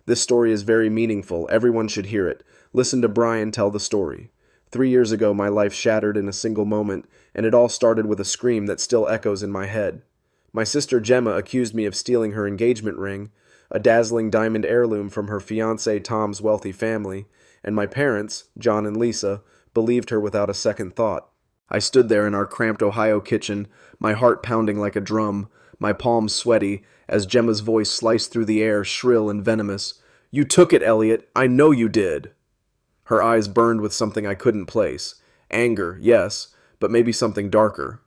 This story is very meaningful. Everyone should hear it. Listen to Brian tell the story. 3 years ago, my life shattered in a single moment, and it all started with a scream that still echoes in my head. My sister Gemma accused me of stealing her engagement ring, a dazzling diamond heirloom from her fiancé Tom's wealthy family, and my parents, John and Lisa, believed her without a second thought. I stood there in our cramped Ohio kitchen, my heart pounding like a drum, my palms sweaty, as Gemma's voice sliced through the air, shrill and venomous. "You took it, Elliot. I know you did." Her eyes burned with something I couldn't place. Anger, yes, but maybe something darker.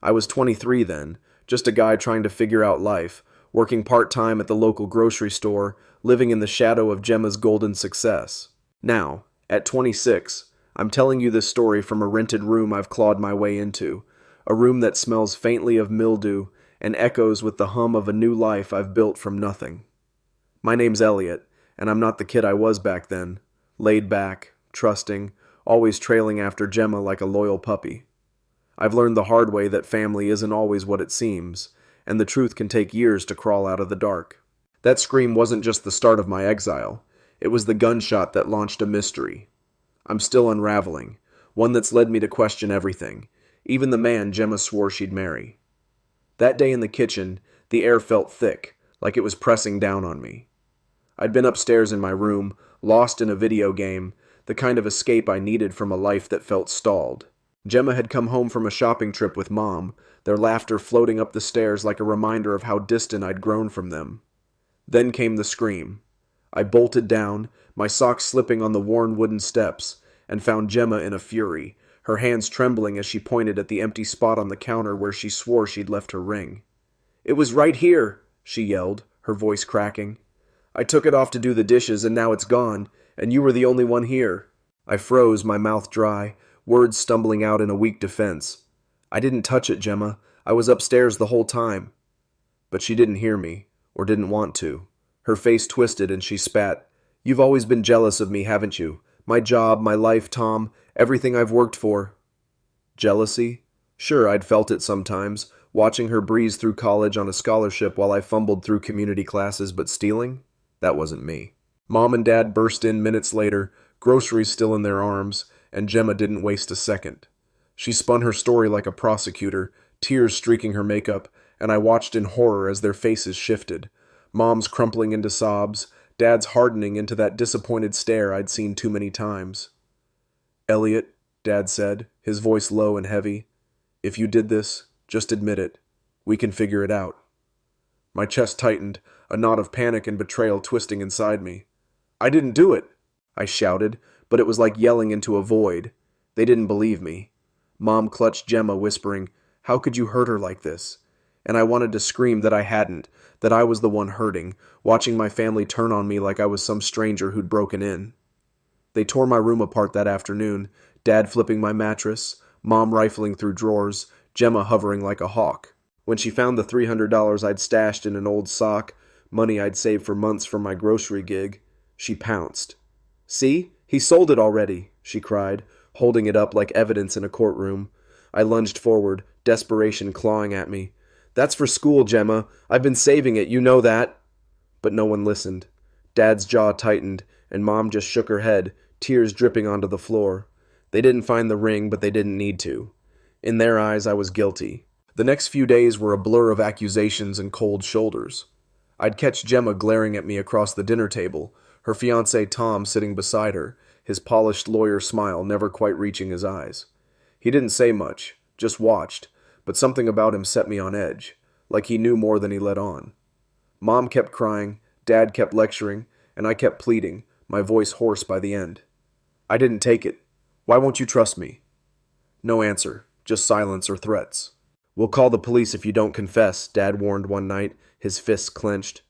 I was 23 then, just a guy trying to figure out life, working part-time at the local grocery store, living in the shadow of Gemma's golden success. Now, at 26, I'm telling you this story from a rented room I've clawed my way into, a room that smells faintly of mildew and echoes with the hum of a new life I've built from nothing. My name's Elliot, and I'm not the kid I was back then, laid back, trusting, always trailing after Gemma like a loyal puppy. I've learned the hard way that family isn't always what it seems, and the truth can take years to crawl out of the dark. That scream wasn't just the start of my exile. It was the gunshot that launched a mystery. I'm still unraveling, one that's led me to question everything, even the man Gemma swore she'd marry. That day in the kitchen, the air felt thick, like it was pressing down on me. I'd been upstairs in my room, lost in a video game, the kind of escape I needed from a life that felt stalled. Gemma had come home from a shopping trip with Mom, their laughter floating up the stairs like a reminder of how distant I'd grown from them. Then came the scream. I bolted down, my socks slipping on the worn wooden steps, and found Gemma in a fury, her hands trembling as she pointed at the empty spot on the counter where she swore she'd left her ring. "It was right here," she yelled, her voice cracking. "I took it off to do the dishes, and now it's gone, and you were the only one here." I froze, my mouth dry, words stumbling out in a weak defense. "I didn't touch it, Gemma. I was upstairs the whole time." But she didn't hear me, or didn't want to. Her face twisted and she spat. "You've always been jealous of me, haven't you? My job, my life, Tom, everything I've worked for." Jealousy? Sure, I'd felt it sometimes, watching her breeze through college on a scholarship while I fumbled through community classes, but stealing? That wasn't me. Mom and Dad burst in minutes later, groceries still in their arms, and Gemma didn't waste a second. She spun her story like a prosecutor, tears streaking her makeup, and I watched in horror as their faces shifted. Mom's crumpling into sobs, Dad's hardening into that disappointed stare I'd seen too many times. "Elliot," Dad said, his voice low and heavy, "if you did this, just admit it. We can figure it out." My chest tightened, a knot of panic and betrayal twisting inside me. "I didn't do it," I shouted, but it was like yelling into a void. They didn't believe me. Mom clutched Gemma, whispering, "How could you hurt her like this?" And I wanted to scream that I hadn't, that I was the one hurting, watching my family turn on me like I was some stranger who'd broken in. They tore my room apart that afternoon, Dad flipping my mattress, Mom rifling through drawers, Gemma hovering like a hawk. When she found the $300 I'd stashed in an old sock, money I'd saved for months from my grocery gig, she pounced. "See? He sold it already," she cried, holding it up like evidence in a courtroom. I lunged forward, desperation clawing at me. "That's for school, Gemma. I've been saving it, you know that." But no one listened. Dad's jaw tightened, and Mom just shook her head, tears dripping onto the floor. They didn't find the ring, but they didn't need to. In their eyes, I was guilty. The next few days were a blur of accusations and cold shoulders. I'd catch Gemma glaring at me across the dinner table, her fiancé Tom sitting beside her, his polished lawyer smile never quite reaching his eyes. He didn't say much, just watched, but something about him set me on edge, like he knew more than he let on. Mom kept crying, Dad kept lecturing, and I kept pleading, my voice hoarse by the end. "I didn't take it. Why won't you trust me?" No answer, just silence or threats. "We'll call the police if you don't confess," Dad warned one night, his fists clenched.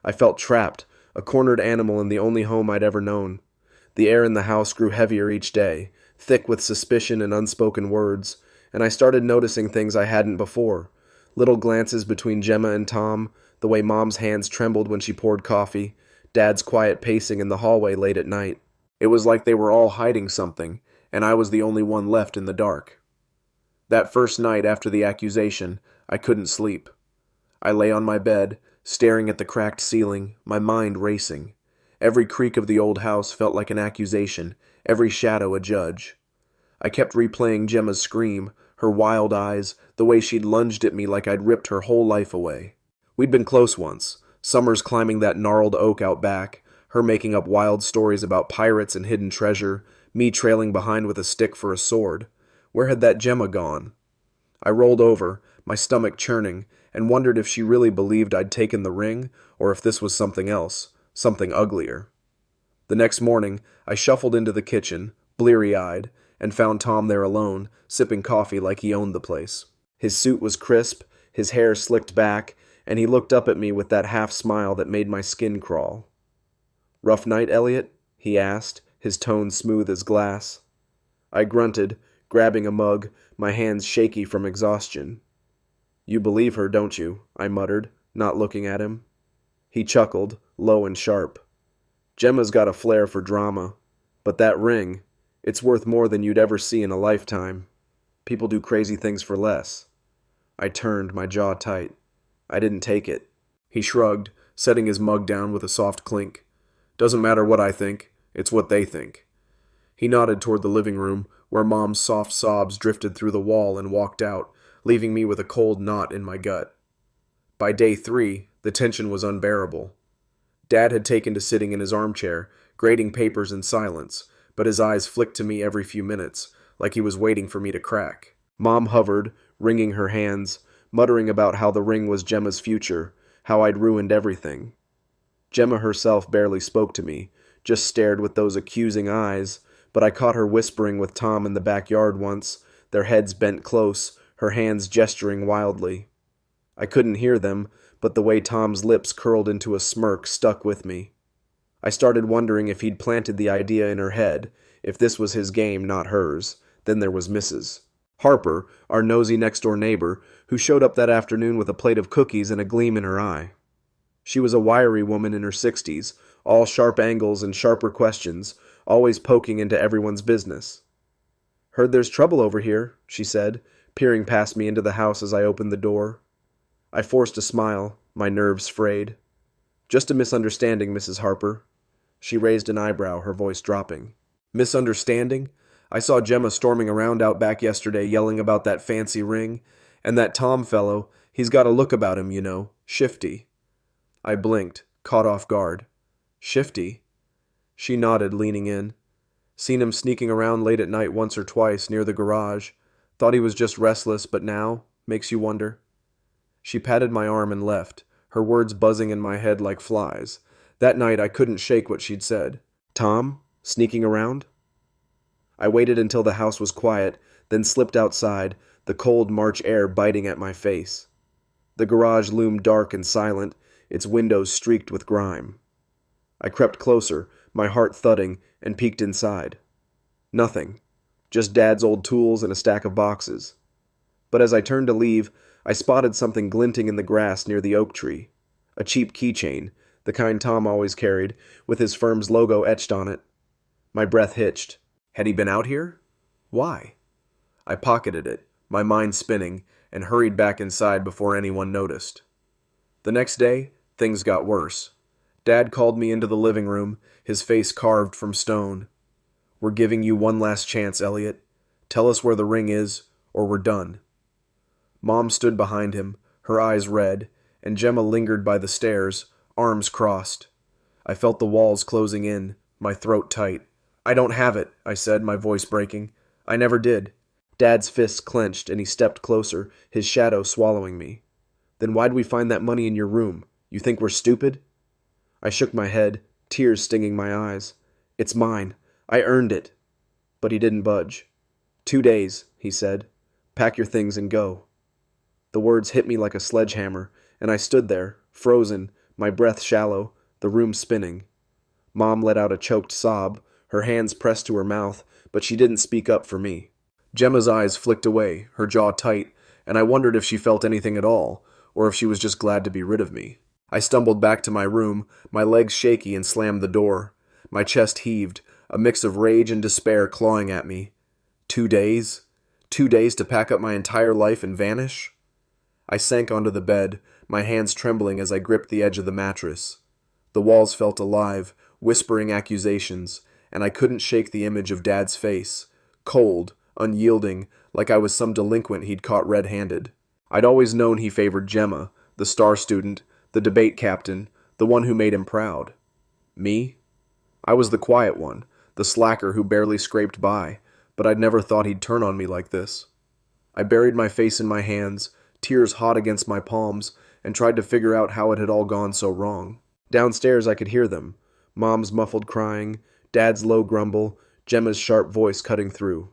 I felt trapped, a cornered animal in the only home I'd ever known. The air in the house grew heavier each day, thick with suspicion and unspoken words, and I started noticing things I hadn't before. Little glances between Gemma and Tom, the way Mom's hands trembled when she poured coffee, Dad's quiet pacing in the hallway late at night. It was like they were all hiding something, and I was the only one left in the dark. That first night after the accusation, I couldn't sleep. I lay on my bed, staring at the cracked ceiling, my mind racing. Every creak of the old house felt like an accusation, every shadow a judge. I kept replaying Gemma's scream, her wild eyes, the way she'd lunged at me like I'd ripped her whole life away. We'd been close once, summers climbing that gnarled oak out back, her making up wild stories about pirates and hidden treasure, me trailing behind with a stick for a sword. Where had that Gemma gone? I rolled over, my stomach churning, and wondered if she really believed I'd taken the ring, or if this was something else, something uglier. The next morning, I shuffled into the kitchen, bleary-eyed, and found Tom there alone, sipping coffee like he owned the place. His suit was crisp, his hair slicked back, and he looked up at me with that half-smile that made my skin crawl. "Rough night, Elliot?" he asked, his tone smooth as glass. I grunted, grabbing a mug, my hands shaky from exhaustion. "You believe her, don't you?" I muttered, not looking at him. He chuckled, low and sharp. "Gemma's got a flair for drama. But that ring, it's worth more than you'd ever see in a lifetime. People do crazy things for less." I turned, my jaw tight. I didn't take it. He shrugged, setting his mug down with a soft clink. "Doesn't matter what I think, it's what they think." He nodded toward the living room, where Mom's soft sobs drifted through the wall, and walked out, leaving me with a cold knot in my gut. By day 3, the tension was unbearable. Dad had taken to sitting in his armchair, grading papers in silence, but his eyes flicked to me every few minutes, like he was waiting for me to crack. Mom hovered, wringing her hands, muttering about how the ring was Gemma's future, how I'd ruined everything. Gemma herself barely spoke to me, just stared with those accusing eyes, but I caught her whispering with Tom in the backyard once, their heads bent close, her hands gesturing wildly. I couldn't hear them, but the way Tom's lips curled into a smirk stuck with me. I started wondering if he'd planted the idea in her head, if this was his game, not hers. Then there was Mrs. Harper, our nosy next-door neighbor, who showed up that afternoon with a plate of cookies and a gleam in her eye. She was a wiry woman in her 60s, all sharp angles and sharper questions, always poking into everyone's business. "Heard there's trouble over here," she said, peering past me into the house as I opened the door. I forced a smile, my nerves frayed. "Just a misunderstanding, Mrs. Harper." She raised an eyebrow, her voice dropping. "Misunderstanding? I saw Gemma storming around out back yesterday yelling about that fancy ring, and that Tom fellow, he's got a look about him, you know, shifty." I blinked, caught off guard. "Shifty?" She nodded, leaning in. "Seen him sneaking around late at night once or twice near the garage. Thought he was just restless, but now, makes you wonder." She patted my arm and left, her words buzzing in my head like flies. That night I couldn't shake what she'd said. Tom? Sneaking around? I waited until the house was quiet, then slipped outside, the cold March air biting at my face. The garage loomed dark and silent, its windows streaked with grime. I crept closer, my heart thudding, and peeked inside. Nothing. Just Dad's old tools and a stack of boxes. But as I turned to leave, I spotted something glinting in the grass near the oak tree. A cheap keychain, the kind Tom always carried, with his firm's logo etched on it. My breath hitched. Had he been out here? Why? I pocketed it, my mind spinning, and hurried back inside before anyone noticed. The next day, things got worse. Dad called me into the living room, his face carved from stone. "We're giving you one last chance, Elliot. Tell us where the ring is, or we're done." Mom stood behind him, her eyes red, and Gemma lingered by the stairs, arms crossed. I felt the walls closing in, my throat tight. "I don't have it," I said, my voice breaking. "I never did." Dad's fists clenched, and he stepped closer, his shadow swallowing me. "Then why'd we find that money in your room? You think we're stupid?" I shook my head, tears stinging my eyes. "It's mine. I earned it." But he didn't budge. 2 days, he said. "Pack your things and go." The words hit me like a sledgehammer, and I stood there, frozen, my breath shallow, the room spinning. Mom let out a choked sob, her hands pressed to her mouth, but she didn't speak up for me. Gemma's eyes flicked away, her jaw tight, and I wondered if she felt anything at all, or if she was just glad to be rid of me. I stumbled back to my room, my legs shaky, and slammed the door. My chest heaved, a mix of rage and despair clawing at me. 2 days? 2 days to pack up my entire life and vanish? I sank onto the bed, my hands trembling as I gripped the edge of the mattress. The walls felt alive, whispering accusations, and I couldn't shake the image of Dad's face, cold, unyielding, like I was some delinquent he'd caught red-handed. I'd always known he favored Gemma, the star student, the debate captain, the one who made him proud. Me? I was the quiet one, the slacker who barely scraped by, but I'd never thought he'd turn on me like this. I buried my face in my hands, tears hot against my palms, and tried to figure out how it had all gone so wrong. Downstairs I could hear them, Mom's muffled crying, Dad's low grumble, Gemma's sharp voice cutting through.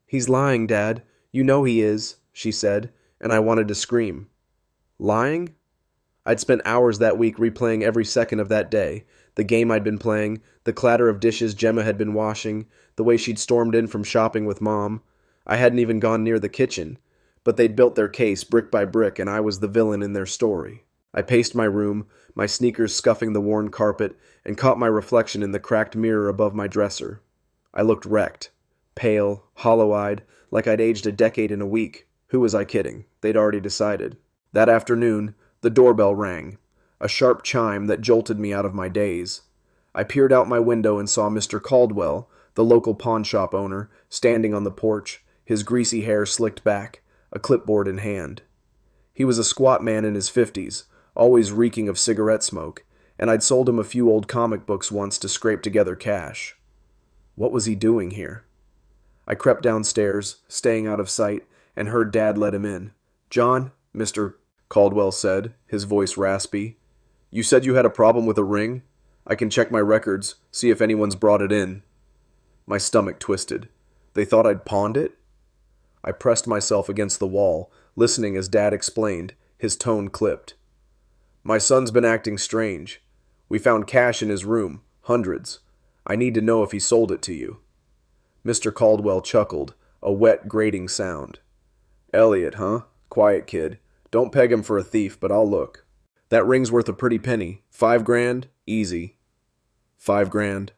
"He's lying, Dad. You know he is," she said, and I wanted to scream. Lying? I'd spent hours that week replaying every second of that day, the game I'd been playing, the clatter of dishes Gemma had been washing, the way she'd stormed in from shopping with Mom. I hadn't even gone near the kitchen, but they'd built their case brick by brick, and I was the villain in their story. I paced my room, my sneakers scuffing the worn carpet, and caught my reflection in the cracked mirror above my dresser. I looked wrecked, pale, hollow-eyed, like I'd aged a decade in a week. Who was I kidding? They'd already decided. That afternoon, the doorbell rang, a sharp chime that jolted me out of my daze. I peered out my window and saw Mr. Caldwell, the local pawnshop owner, standing on the porch, his greasy hair slicked back, a clipboard in hand. He was a squat man in his 50s, always reeking of cigarette smoke, and I'd sold him a few old comic books once to scrape together cash. What was he doing here? I crept downstairs, staying out of sight, and heard Dad let him in. "John," Mr. Caldwell said, his voice raspy, "you said you had a problem with a ring? I can check my records, see if anyone's brought it in." My stomach twisted. They thought I'd pawned it? I pressed myself against the wall, listening as Dad explained, his tone clipped. "My son's been acting strange. We found cash in his room, hundreds. I need to know if he sold it to you." Mr. Caldwell chuckled, a wet, grating sound. "Elliot, huh? Quiet kid. Don't peg him for a thief, but I'll look. That ring's worth a pretty penny. 5 grand? Easy." 5 grand.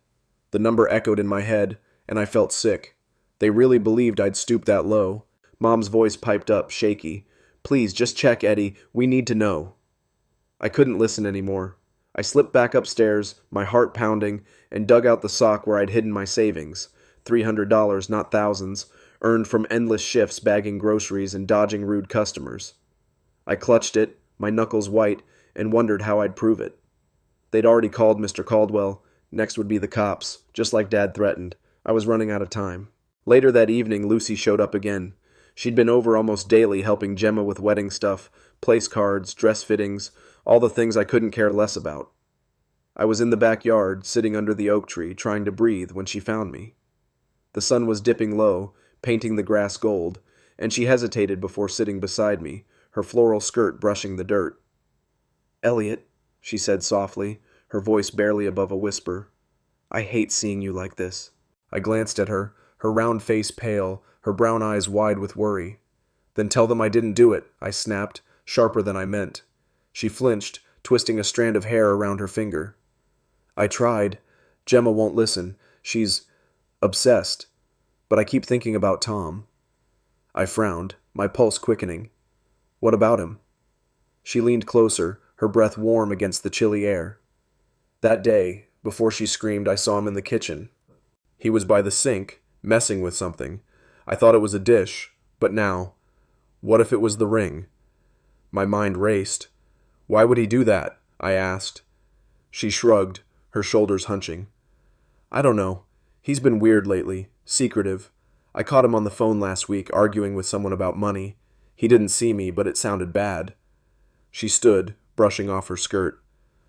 The number echoed in my head, and I felt sick. They really believed I'd stoop that low. Mom's voice piped up, shaky. "Please, just check, Eddie. We need to know." I couldn't listen anymore. I slipped back upstairs, my heart pounding, and dug out the sock where I'd hidden my savings. $300, not thousands, earned from endless shifts bagging groceries and dodging rude customers. I clutched it, my knuckles white, and wondered how I'd prove it. They'd already called Mr. Caldwell. Next would be the cops, just like Dad threatened. I was running out of time. Later that evening, Lucy showed up again. She'd been over almost daily helping Gemma with wedding stuff, place cards, dress fittings, all the things I couldn't care less about. I was in the backyard, sitting under the oak tree, trying to breathe when she found me. The sun was dipping low, painting the grass gold, and she hesitated before sitting beside me, her floral skirt brushing the dirt. "Elliot," she said softly, her voice barely above a whisper, "I hate seeing you like this." I glanced at her, her round face pale, her brown eyes wide with worry. "Then tell them I didn't do it," I snapped, sharper than I meant. She flinched, twisting a strand of hair around her finger. "I tried. Gemma won't listen. She's obsessed. But I keep thinking about Tom." I frowned, my pulse quickening. "What about him?" She leaned closer, her breath warm against the chilly air. "That day, before she screamed, I saw him in the kitchen. He was by the sink, messing with something. I thought it was a dish, but now, what if it was the ring?" My mind raced. "Why would he do that?" I asked. She shrugged, her shoulders hunching. "I don't know. He's been weird lately, secretive. I caught him on the phone last week arguing with someone about money. He didn't see me, but it sounded bad." She stood, brushing off her skirt.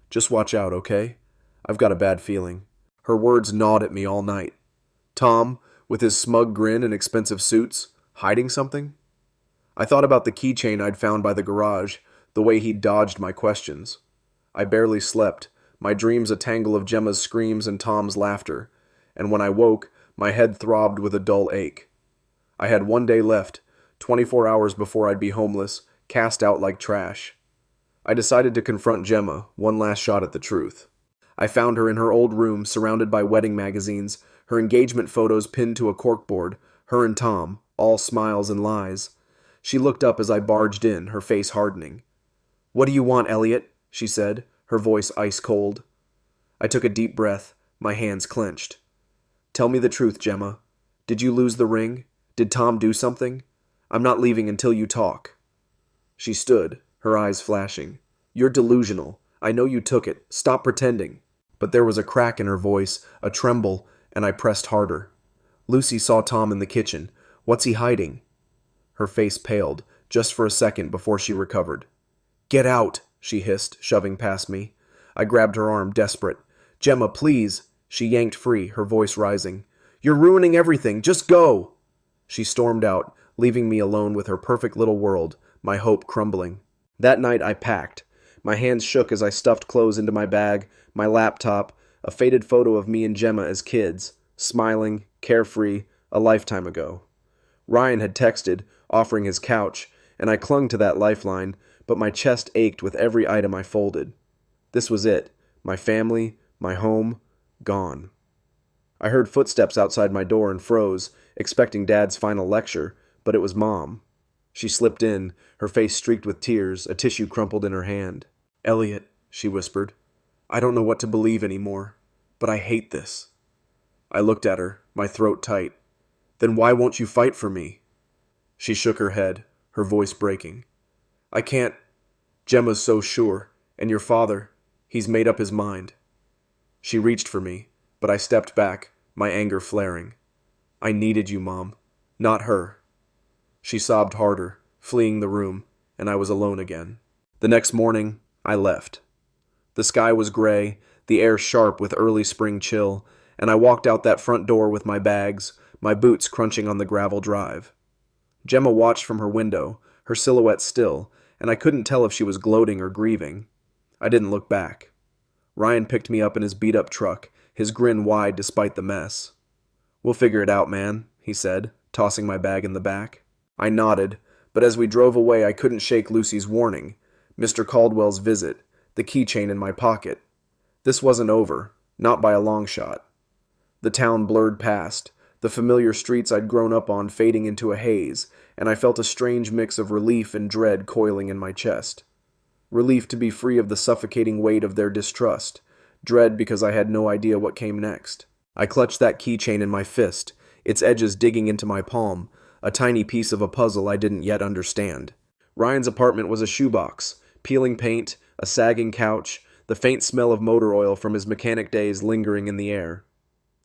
"Just watch out, okay? I've got a bad feeling." Her words gnawed at me all night. Tom, with his smug grin and expensive suits, hiding something? I thought about the keychain I'd found by the garage, the way he'd dodged my questions. I barely slept, my dreams a tangle of Gemma's screams and Tom's laughter, and when I woke, my head throbbed with a dull ache. I had 1 day left, 24 hours before I'd be homeless, cast out like trash. I decided to confront Gemma, one last shot at the truth. I found her in her old room, surrounded by wedding magazines, her engagement photos pinned to a corkboard, her and Tom, all smiles and lies. She looked up as I barged in, her face hardening. "What do you want, Elliot?" she said, her voice ice cold. I took a deep breath, my hands clenched. Tell me the truth, Gemma. Did you lose the ring? Did Tom do something? I'm not leaving until you talk. She stood, her eyes flashing. You're delusional. I know you took it. Stop pretending. But there was a crack in her voice, a tremble, and I pressed harder. Lucy saw Tom in the kitchen. What's he hiding? Her face paled, just for a second before she recovered. Get out, she hissed, shoving past me. I grabbed her arm, desperate. Gemma, please. She yanked free, her voice rising. You're ruining everything. Just go. She stormed out, leaving me alone with her perfect little world, my hope crumbling. That night I packed. My hands shook as I stuffed clothes into my bag, my laptop, a faded photo of me and Gemma as kids, smiling, carefree, a lifetime ago. Ryan had texted, offering his couch, and I clung to that lifeline, but my chest ached with every item I folded. This was it. My family, my home, gone. I heard footsteps outside my door and froze, expecting Dad's final lecture, but it was Mom. She slipped in, her face streaked with tears, a tissue crumpled in her hand. Elliot, she whispered, I don't know what to believe anymore, but I hate this. I looked at her, my throat tight. Then why won't you fight for me? She shook her head, her voice breaking. I can't. Gemma's so sure, and your father, he's made up his mind. She reached for me, but I stepped back, my anger flaring. I needed you, Mom, not her. She sobbed harder, fleeing the room, and I was alone again. The next morning, I left. The sky was gray, the air sharp with early spring chill, and I walked out that front door with my bags, my boots crunching on the gravel drive. Gemma watched from her window, her silhouette still, and I couldn't tell if she was gloating or grieving. I didn't look back. Ryan picked me up in his beat-up truck, his grin wide despite the mess. We'll figure it out, man, he said, tossing my bag in the back. I nodded, but as we drove away I couldn't shake Lucy's warning. Mr. Caldwell's visit, the keychain in my pocket. This wasn't over, not by a long shot. The town blurred past, the familiar streets I'd grown up on fading into a haze, and I felt a strange mix of relief and dread coiling in my chest. Relief to be free of the suffocating weight of their distrust, dread because I had no idea what came next. I clutched that keychain in my fist, its edges digging into my palm, a tiny piece of a puzzle I didn't yet understand. Ryan's apartment was a shoebox, peeling paint, a sagging couch, the faint smell of motor oil from his mechanic days lingering in the air.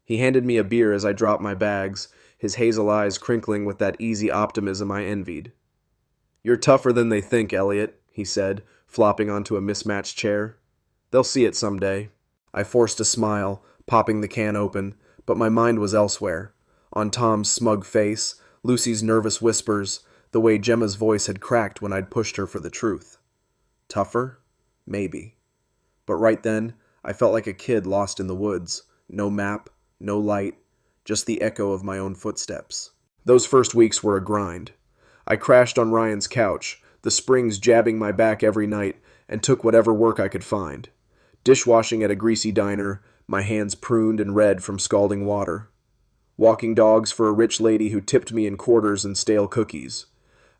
He handed me a beer as I dropped my bags, his hazel eyes crinkling with that easy optimism I envied. You're tougher than they think, Elliot, he said, flopping onto a mismatched chair. They'll see it someday. I forced a smile, popping the can open, but my mind was elsewhere. On Tom's smug face, Lucy's nervous whispers, the way Gemma's voice had cracked when I'd pushed her for the truth. Tougher? Maybe. But right then, I felt like a kid lost in the woods. No map, no light, just the echo of my own footsteps. Those first weeks were a grind. I crashed on Ryan's couch, the springs jabbing my back every night, and took whatever work I could find. Dishwashing at a greasy diner, my hands pruned and red from scalding water. Walking dogs for a rich lady who tipped me in quarters and stale cookies.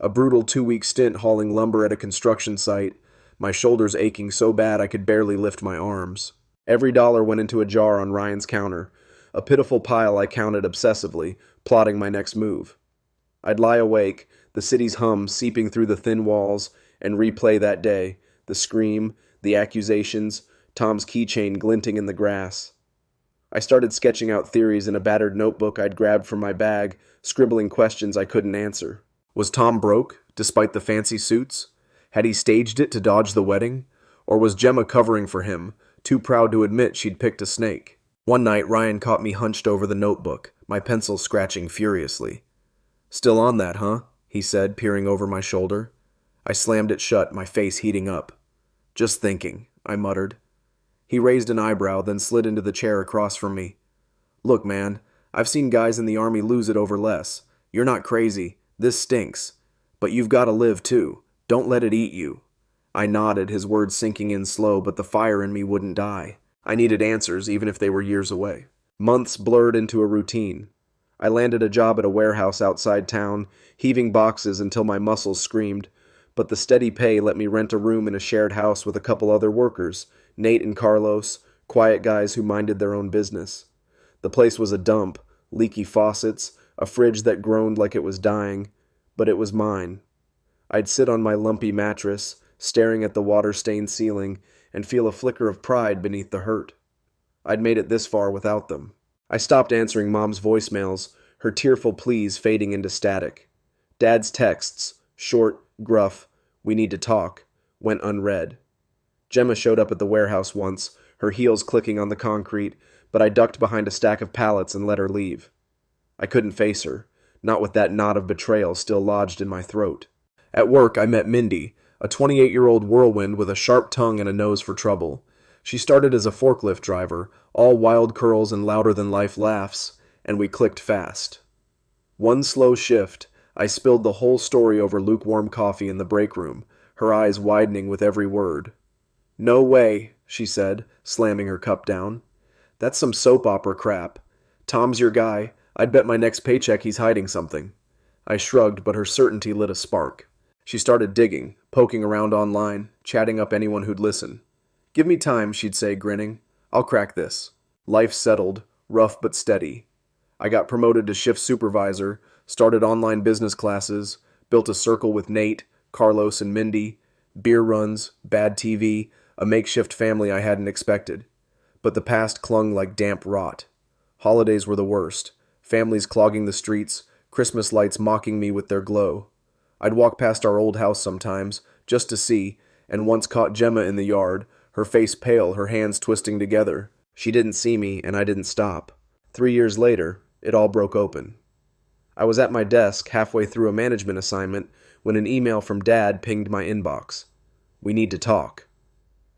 A brutal 2-week stint hauling lumber at a construction site, my shoulders aching so bad I could barely lift my arms. Every dollar went into a jar on Ryan's counter, a pitiful pile I counted obsessively, plotting my next move. I'd lie awake, the city's hum seeping through the thin walls, and replay that day, the scream, the accusations, Tom's keychain glinting in the grass. I started sketching out theories in a battered notebook I'd grabbed from my bag, scribbling questions I couldn't answer. Was Tom broke, despite the fancy suits? Had he staged it to dodge the wedding? Or was Gemma covering for him, too proud to admit she'd picked a snake? One night, Ryan caught me hunched over the notebook, my pencil scratching furiously. Still on that, huh? He said, peering over my shoulder. I slammed it shut, my face heating up. Just thinking, I muttered. He raised an eyebrow, then slid into the chair across from me. Look, man, I've seen guys in the army lose it over less. You're not crazy. This stinks. But you've got to live, too. Don't let it eat you. I nodded, his words sinking in slow, but the fire in me wouldn't die. I needed answers, even if they were years away. Months blurred into a routine. I landed a job at a warehouse outside town, heaving boxes until my muscles screamed, but the steady pay let me rent a room in a shared house with a couple other workers, Nate and Carlos, quiet guys who minded their own business. The place was a dump, leaky faucets, a fridge that groaned like it was dying, but it was mine. I'd sit on my lumpy mattress, staring at the water-stained ceiling, and feel a flicker of pride beneath the hurt. I'd made it this far without them. I stopped answering Mom's voicemails, her tearful pleas fading into static. Dad's texts, short, gruff, "We need to talk," went unread. Gemma showed up at the warehouse once, her heels clicking on the concrete, but I ducked behind a stack of pallets and let her leave. I couldn't face her, not with that knot of betrayal still lodged in my throat. At work, I met Mindy, a 28-year-old whirlwind with a sharp tongue and a nose for trouble. She started as a forklift driver, all wild curls and louder-than-life laughs, and we clicked fast. One slow shift, I spilled the whole story over lukewarm coffee in the break room, her eyes widening with every word. "No way," she said, slamming her cup down. "That's some soap opera crap. Tom's your guy. I'd bet my next paycheck he's hiding something." I shrugged, but her certainty lit a spark. She started digging, poking around online, chatting up anyone who'd listen. "Give me time," she'd say, grinning. "I'll crack this." Life settled, rough but steady. I got promoted to shift supervisor, started online business classes, built a circle with Nate, Carlos, and Mindy, beer runs, bad TV, a makeshift family I hadn't expected. But the past clung like damp rot. Holidays were the worst, families clogging the streets, Christmas lights mocking me with their glow. I'd walk past our old house sometimes, just to see, and once caught Gemma in the yard, her face pale, her hands twisting together. She didn't see me, and I didn't stop. 3 years later, it all broke open. I was at my desk, halfway through a management assignment, when an email from Dad pinged my inbox. "We need to talk."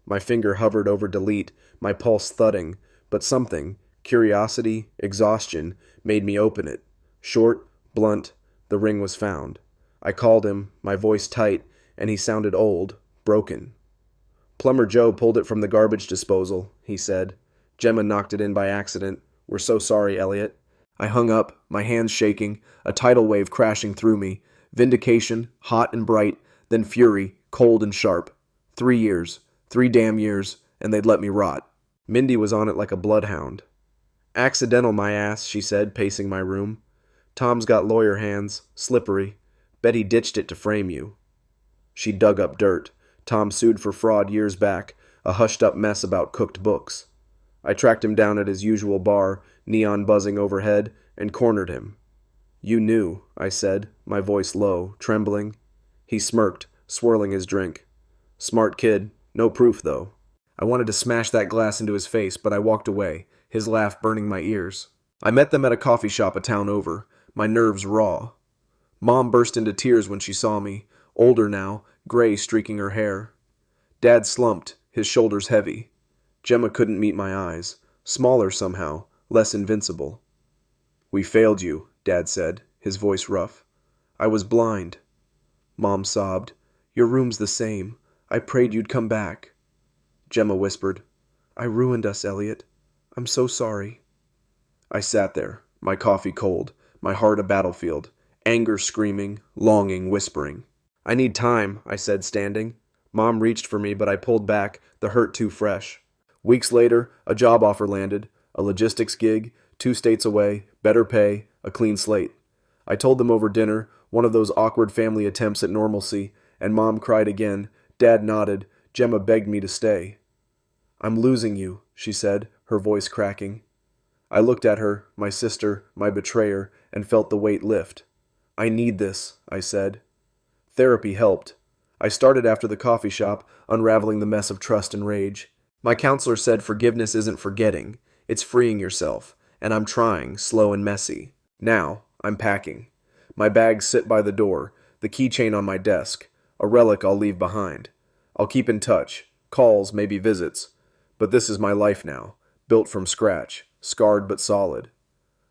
My finger hovered over delete, my pulse thudding, but something, curiosity, exhaustion, made me open it. Short, blunt, the ring was found. I called him, my voice tight, and he sounded old, broken. "Plumber Joe pulled it from the garbage disposal," he said. "Gemma knocked it in by accident. We're so sorry, Elliot." I hung up, my hands shaking, a tidal wave crashing through me. Vindication, hot and bright, then fury, cold and sharp. 3 years, 3 damn years, and they'd let me rot. Mindy was on it like a bloodhound. "Accidental, my ass," she said, pacing my room. "Tom's got lawyer hands, slippery. Bet he ditched it to frame you." She dug up dirt. Tom sued for fraud years back, a hushed-up mess about cooked books. I tracked him down at his usual bar, neon buzzing overhead, and cornered him. "You knew," I said, my voice low, trembling. He smirked, swirling his drink. "Smart kid. No proof, though." I wanted to smash that glass into his face, but I walked away, his laugh burning my ears. I met them at a coffee shop a town over, my nerves raw. Mom burst into tears when she saw me, older now, gray streaking her hair. Dad slumped, his shoulders heavy. Gemma couldn't meet my eyes, smaller somehow, less invincible. "We failed you," Dad said, his voice rough. "I was blind." Mom sobbed. "Your room's the same. I prayed you'd come back." Gemma whispered, "I ruined us, Elliot. I'm so sorry." I sat there, my coffee cold, my heart a battlefield, anger screaming, longing whispering. "I need time," I said, standing. Mom reached for me, but I pulled back, the hurt too fresh. Weeks later, a job offer landed, a logistics gig, 2 states away, better pay, a clean slate. I told them over dinner, one of those awkward family attempts at normalcy, and Mom cried again. Dad nodded. Gemma begged me to stay. "I'm losing you," she said, her voice cracking. I looked at her, my sister, my betrayer, and felt the weight lift. "I need this," I said. Therapy helped. I started after the coffee shop, unraveling the mess of trust and rage. My counselor said forgiveness isn't forgetting, it's freeing yourself, and I'm trying, slow and messy. Now, I'm packing. My bags sit by the door, the keychain on my desk, a relic I'll leave behind. I'll keep in touch, calls, maybe visits. But this is my life now, built from scratch, scarred but solid.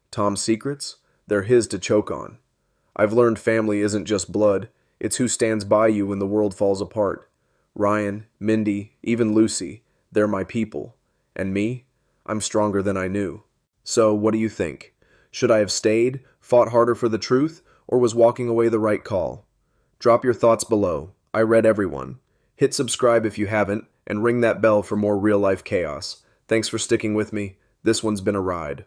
Tom's secrets? They're his to choke on. I've learned family isn't just blood, it's who stands by you when the world falls apart. Ryan, Mindy, even Lucy, they're my people. And me? I'm stronger than I knew. So, what do you think? Should I have stayed, fought harder for the truth, or was walking away the right call? Drop your thoughts below. I read everyone. Hit subscribe if you haven't, and ring that bell for more real-life chaos. Thanks for sticking with me. This one's been a ride.